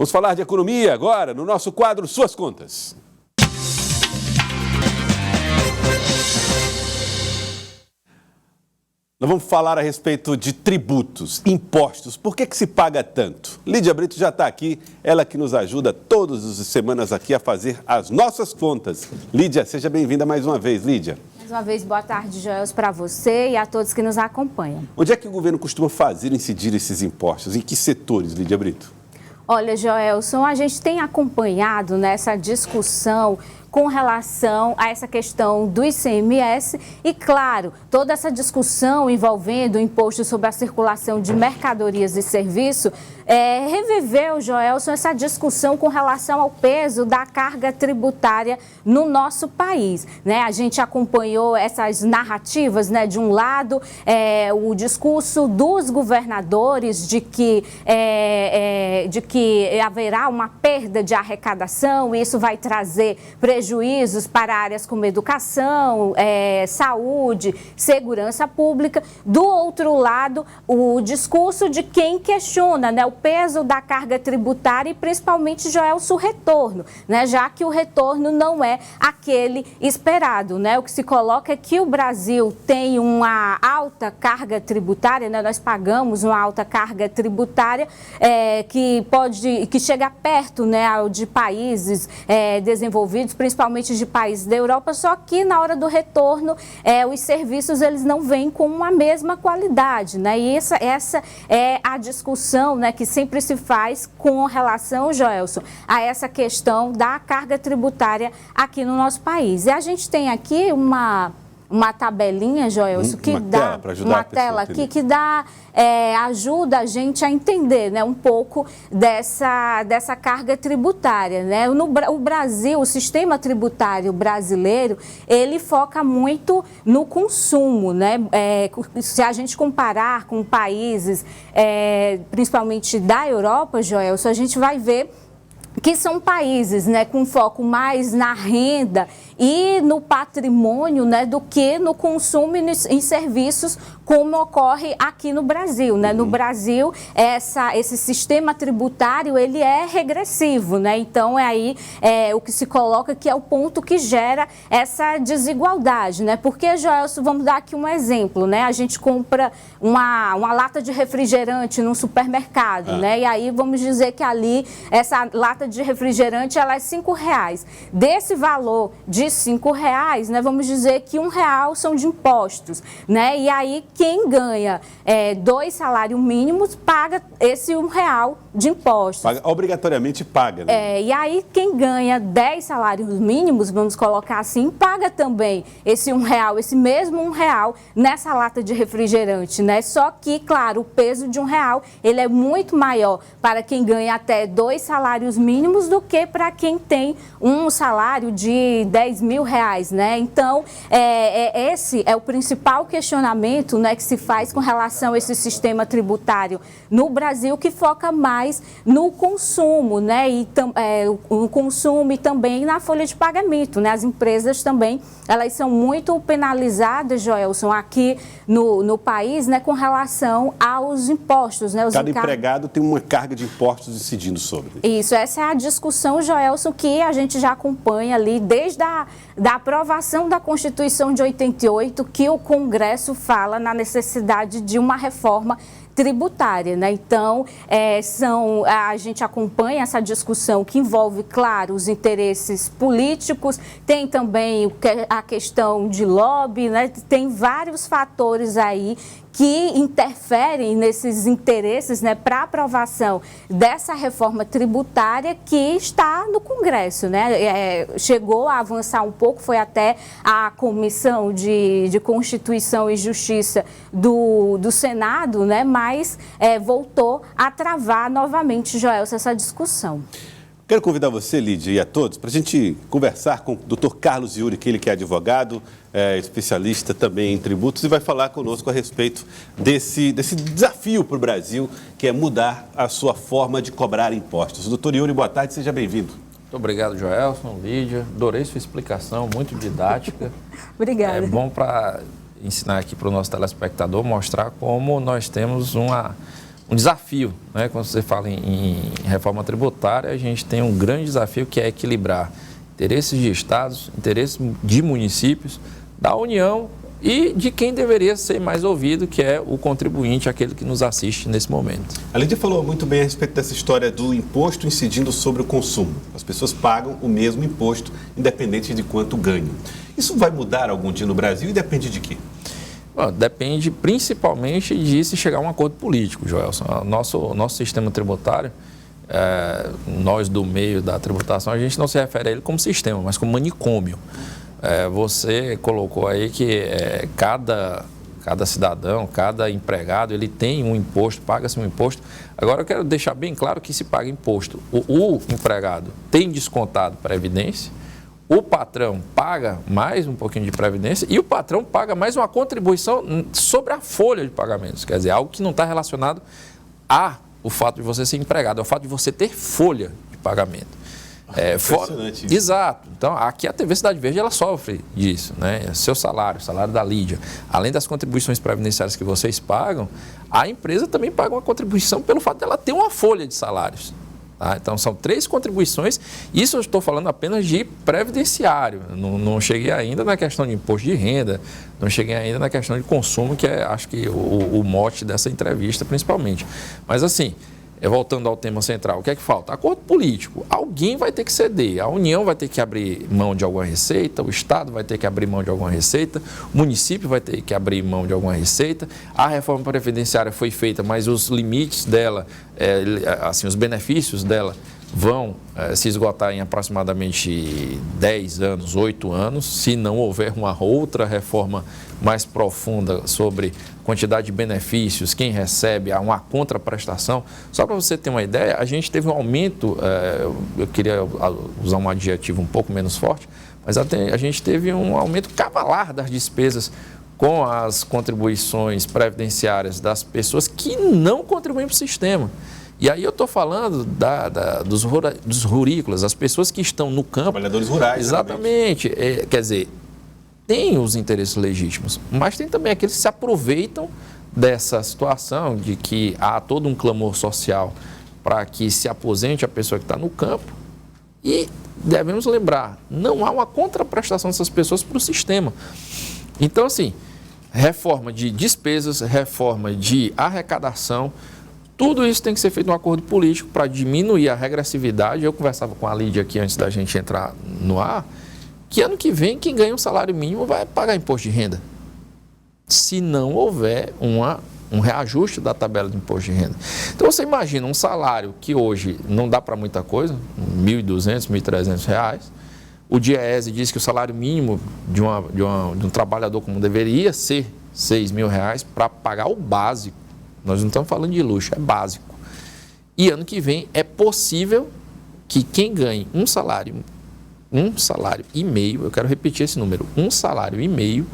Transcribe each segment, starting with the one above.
Vamos falar de economia agora, no nosso quadro Suas Contas. Nós vamos falar a respeito de tributos, impostos. Por que se paga tanto? Lídia Brito já está aqui, ela que nos ajuda todas as semanas aqui a fazer as nossas contas. Lídia, seja bem-vinda mais uma vez, Lídia. Mais uma vez, boa tarde, Joelson, para você e a todos que nos acompanham. Onde é que o governo costuma fazer incidir esses impostos? Em que setores, Lídia Brito? Olha, Joelson, a gente tem acompanhado nessa discussão com relação a essa questão do ICMS e, claro, toda essa discussão envolvendo o imposto sobre a circulação de mercadorias e serviços, reviveu, Joelson, essa discussão com relação ao peso da carga tributária no nosso país, né? A gente acompanhou essas narrativas, né? De um lado, o discurso dos governadores de que haverá uma perda de arrecadação e isso vai trazer prejuízos para áreas como educação, saúde, segurança pública. Do outro lado, o discurso de quem questiona, né, o peso da carga tributária e principalmente, Joelson, o retorno, né, já que o retorno não é aquele esperado, né? O que se coloca é que o Brasil tem uma alta carga tributária, né? Nós pagamos uma alta carga tributária que chega perto, né, de países desenvolvidos, principalmente de países da Europa, só que na hora do retorno os serviços eles não vêm com a mesma qualidade, né? E essa é a discussão, né, que sempre se faz com relação, Joelson, a essa questão da carga tributária aqui no nosso país. E a gente tem aqui uma tabelinha, Joelson, que dá uma tela aqui que dá ajuda a gente a entender, né, um pouco dessa carga tributária, né? O Brasil, o sistema tributário brasileiro, ele foca muito no consumo, né? Se a gente comparar com países, principalmente da Europa, Joelson, a gente vai ver que são países, né, com foco mais na renda e no patrimônio, né, do que no consumo e em serviços, como ocorre aqui no Brasil, né? No Brasil, esse sistema tributário, ele é regressivo, né? Então, aí o que se coloca que é o ponto que gera essa desigualdade, né? Porque, Joelson, vamos dar aqui um exemplo, né? A gente compra uma lata de refrigerante num supermercado, né? E aí, vamos dizer que ali, essa lata de refrigerante, ela é R$5. Desse valor de R$5, né? Vamos dizer que R$1 são de impostos, né? E aí, quem ganha 2 salários mínimos paga esse R$1 de impostos. Obrigatoriamente paga, né? E aí, quem ganha 10 salários mínimos, vamos colocar assim, paga também esse R$1, esse mesmo R$1 nessa lata de refrigerante, né? Só que, claro, o peso de R$1, ele é muito maior para quem ganha até 2 salários mínimos do que para quem tem um salário de R$10 mil, né? Então, esse é o principal questionamento, né, que se faz com relação a esse sistema tributário no Brasil, que foca mais no consumo, né, o consumo e também na folha de pagamento, né? As empresas também, elas são muito penalizadas, Joelson, aqui no país, né, com relação aos impostos, né? Cada empregado tem uma carga de impostos incidindo sobre. Isso, essa é a discussão, Joelson, que a gente já acompanha ali desde da aprovação da Constituição de 88, que o Congresso fala na necessidade de uma reforma tributária, né? Então, a gente acompanha essa discussão que envolve, claro, os interesses políticos, tem também a questão de lobby, né? Tem vários fatores aí que interferem nesses interesses, né, para aprovação dessa reforma tributária que está no Congresso, né? Chegou a avançar um pouco, foi até a Comissão de Constituição e Justiça do Senado, né? Mas voltou a travar novamente, Joelson, essa discussão. Quero convidar você, Lídia, e a todos, para a gente conversar com o Dr. Carlos Iuri, que ele que é advogado, especialista também em tributos, e vai falar conosco a respeito desse desafio para o Brasil, que é mudar a sua forma de cobrar impostos. Doutor Iuri, boa tarde, seja bem-vindo. Muito obrigado, Joelson, Lídia. Adorei sua explicação, muito didática. Obrigada. É bom para ensinar aqui para o nosso telespectador, mostrar como nós temos um desafio, né? Quando você fala em reforma tributária, a gente tem um grande desafio que é equilibrar interesses de estados, interesses de municípios, da União e de quem deveria ser mais ouvido, que é o contribuinte, aquele que nos assiste nesse momento. A Lídia falou muito bem a respeito dessa história do imposto incidindo sobre o consumo. As pessoas pagam o mesmo imposto, independente de quanto ganham. Isso vai mudar algum dia no Brasil e depende de quê? Bom, depende principalmente de se chegar a um acordo político, Joelson. O nosso sistema tributário, nós do meio da tributação, a gente não se refere a ele como sistema, mas como manicômio. Você colocou aí que cada cidadão, cada empregado, ele tem um imposto, paga-se um imposto. Agora, eu quero deixar bem claro que se paga imposto. O empregado tem descontado previdência, o patrão paga mais um pouquinho de previdência e o patrão paga mais uma contribuição sobre a folha de pagamentos. Quer dizer, algo que não está relacionado ao fato de você ser empregado, ao fato de você ter folha de pagamento. Impressionante isso. Exato. Então, aqui a TV Cidade Verde, ela sofre disso, né? Seu salário, o salário da Lídia, além das contribuições previdenciárias que vocês pagam, a empresa também paga uma contribuição pelo fato dela ter uma folha de salários. Tá? Então, são 3 contribuições. Isso eu estou falando apenas de previdenciário. Não cheguei ainda na questão de imposto de renda, não cheguei ainda na questão de consumo, que é, acho que, o mote dessa entrevista, principalmente. Mas, assim, voltando ao tema central, o que é que falta? Acordo político. Alguém vai ter que ceder. A União vai ter que abrir mão de alguma receita, o Estado vai ter que abrir mão de alguma receita, o município vai ter que abrir mão de alguma receita. A reforma previdenciária foi feita, mas os limites dela, assim, os benefícios dela vão se esgotar em aproximadamente 10 anos, 8 anos, se não houver uma outra reforma mais profunda sobre quantidade de benefícios, quem recebe, uma contraprestação. Só para você ter uma ideia, a gente teve um aumento, eu queria usar um adjetivo um pouco menos forte, mas a gente teve um aumento cavalar das despesas com as contribuições previdenciárias das pessoas que não contribuem para o sistema. E aí eu estou falando dos rurícolas, as pessoas que estão no campo. Trabalhadores rurais. Exatamente. Quer dizer, tem os interesses legítimos, mas tem também aqueles que se aproveitam dessa situação de que há todo um clamor social para que se aposente a pessoa que está no campo. E devemos lembrar, não há uma contraprestação dessas pessoas para o sistema. Então, assim, reforma de despesas, reforma de arrecadação, tudo isso tem que ser feito num acordo político para diminuir a regressividade. Eu conversava com a Lídia aqui antes da gente entrar no ar, que ano que vem quem ganha um salário mínimo vai pagar imposto de renda, se não houver um reajuste da tabela de imposto de renda. Então você imagina um salário que hoje não dá para muita coisa, R$ 1.200, R$ 1.300. O DIEESE diz que o salário mínimo de um trabalhador comum deveria ser R$ 6.000 para pagar o básico. Nós não estamos falando de luxo, é básico. E ano que vem é possível que quem ganhe um salário e meio, eu quero repetir esse número, um salário e meio,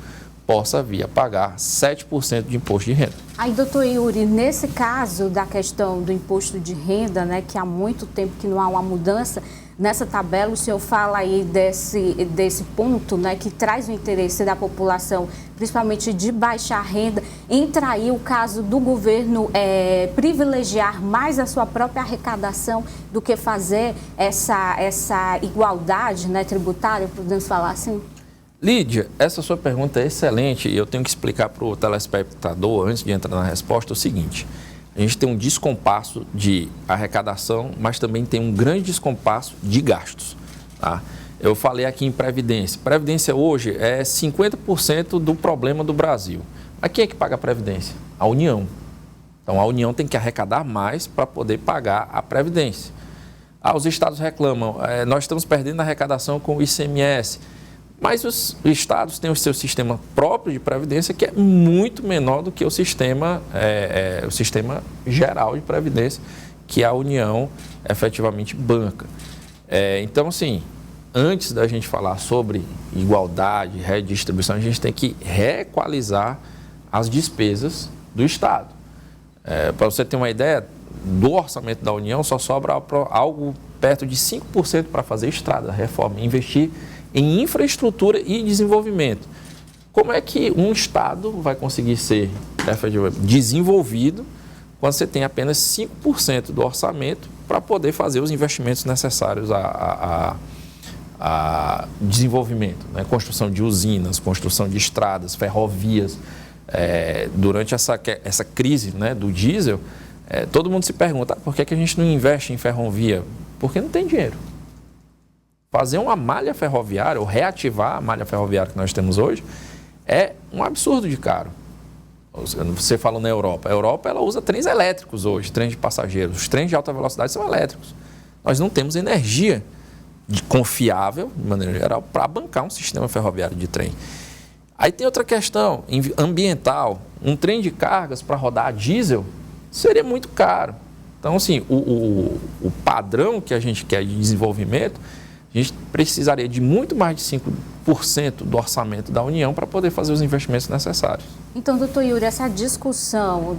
possa vir a pagar 7% de imposto de renda. Aí, doutor Yuri, nesse caso da questão do imposto de renda, né, que há muito tempo que não há uma mudança, nessa tabela o senhor fala aí desse ponto, né, que traz o interesse da população, principalmente de baixa renda, entra aí o caso do governo privilegiar mais a sua própria arrecadação do que fazer essa igualdade, né, tributária, podemos falar assim? Lídia, essa sua pergunta é excelente e eu tenho que explicar para o telespectador, antes de entrar na resposta, o seguinte. A gente tem um descompasso de arrecadação, mas também tem um grande descompasso de gastos. Tá? Eu falei aqui em Previdência. Previdência hoje é 50% do problema do Brasil. Mas quem é que paga a Previdência? A União. Então, a União tem que arrecadar mais para poder pagar a Previdência. Os estados reclamam, nós estamos perdendo a arrecadação com o ICMS. Mas os estados têm o seu sistema próprio de previdência, que é muito menor do que o sistema geral de previdência, que a União efetivamente banca. Então, assim, antes da gente falar sobre igualdade, redistribuição, a gente tem que reequalizar as despesas do Estado. Para você ter uma ideia, do orçamento da União só sobra algo perto de 5% para fazer estrada, reforma, investir em infraestrutura e desenvolvimento. Como é que um Estado vai conseguir ser desenvolvido quando você tem apenas 5% do orçamento para poder fazer os investimentos necessários a desenvolvimento, né? Construção de usinas, construção de estradas, ferrovias. Durante essa crise, né, do diesel, todo mundo se pergunta, por que a gente não investe em ferrovia? Porque não tem dinheiro. Fazer uma malha ferroviária, ou reativar a malha ferroviária que nós temos hoje, é um absurdo de caro. Você fala na Europa. A Europa ela usa trens elétricos hoje, trens de passageiros. Os trens de alta velocidade são elétricos. Nós não temos energia confiável, de maneira geral, para bancar um sistema ferroviário de trem. Aí tem outra questão ambiental. Um trem de cargas para rodar a diesel seria muito caro. Então, assim, o padrão que a gente quer de desenvolvimento, a gente precisaria de muito mais de 5% do orçamento da União para poder fazer os investimentos necessários. Então, doutor Yuri, essa discussão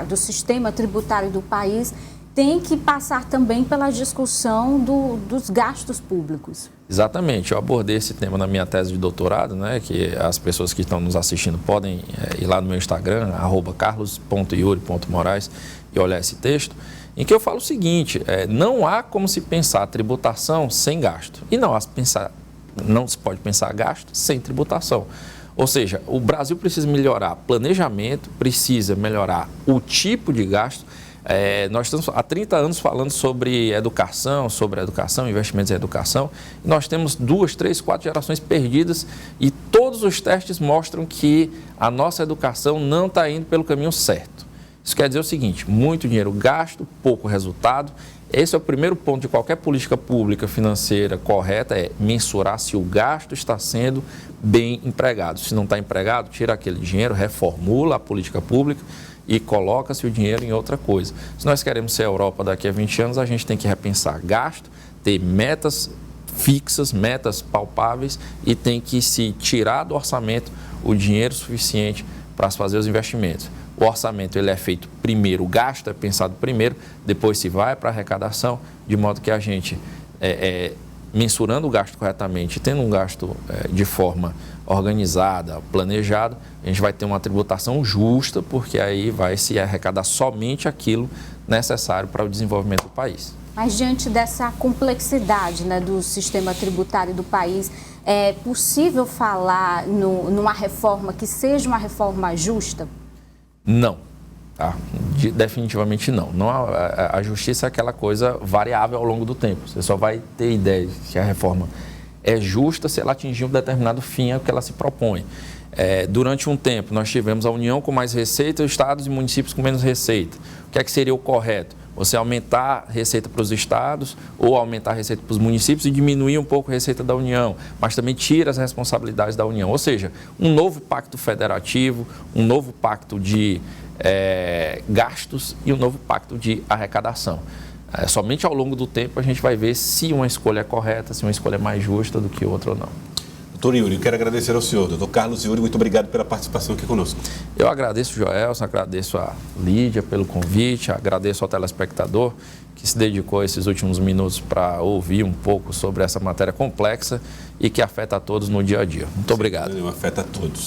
do sistema tributário do país tem que passar também pela discussão dos gastos públicos. Exatamente. Eu abordei esse tema na minha tese de doutorado, né, que as pessoas que estão nos assistindo podem ir lá no meu Instagram, @carlos.yuri.moraes, e olhar esse texto, em que eu falo o seguinte, não há como se pensar tributação sem gasto. E não se pode pensar gasto sem tributação. Ou seja, o Brasil precisa melhorar planejamento, precisa melhorar o tipo de gasto. Nós estamos há 30 anos falando sobre educação, investimentos em educação. E nós temos 2, 3, 4 gerações perdidas e todos os testes mostram que a nossa educação não está indo pelo caminho certo. Isso quer dizer o seguinte, muito dinheiro gasto, pouco resultado. Esse é o primeiro ponto de qualquer política pública financeira correta, é mensurar se o gasto está sendo bem empregado. Se não está empregado, tira aquele dinheiro, reformula a política pública e coloca-se o dinheiro em outra coisa. Se nós queremos ser a Europa daqui a 20 anos, a gente tem que repensar gasto, ter metas fixas, metas palpáveis e tem que se tirar do orçamento o dinheiro suficiente para fazer os investimentos. O orçamento ele é feito primeiro, o gasto é pensado primeiro, depois se vai para a arrecadação, de modo que a gente, mensurando o gasto corretamente, tendo um gasto de forma organizada, planejada, a gente vai ter uma tributação justa, porque aí vai se arrecadar somente aquilo necessário para o desenvolvimento do país. Mas diante dessa complexidade, né, do sistema tributário do país, é possível falar numa reforma que seja uma reforma justa? Não, tá? Definitivamente não. A justiça é aquela coisa variável ao longo do tempo. Você só vai ter ideia se a reforma é justa se ela atingir um determinado fim ao que ela se propõe. Durante um tempo, nós tivemos a União com mais receita e os estados e municípios com menos receita. O que é que seria o correto? Você aumentar a receita para os estados ou aumentar a receita para os municípios e diminuir um pouco a receita da União, mas também tira as responsabilidades da União. Ou seja, um novo pacto federativo, um novo pacto de gastos e um novo pacto de arrecadação. Somente ao longo do tempo a gente vai ver se uma escolha é correta, se uma escolha é mais justa do que outra ou não. Doutor Yuri, eu quero agradecer ao senhor. Doutor Carlos Yuri, muito obrigado pela participação aqui conosco. Eu agradeço o Joelson, agradeço a Lídia pelo convite, agradeço ao telespectador que se dedicou esses últimos minutos para ouvir um pouco sobre essa matéria complexa e que afeta a todos no dia a dia. Muito obrigado. Afeta a todos.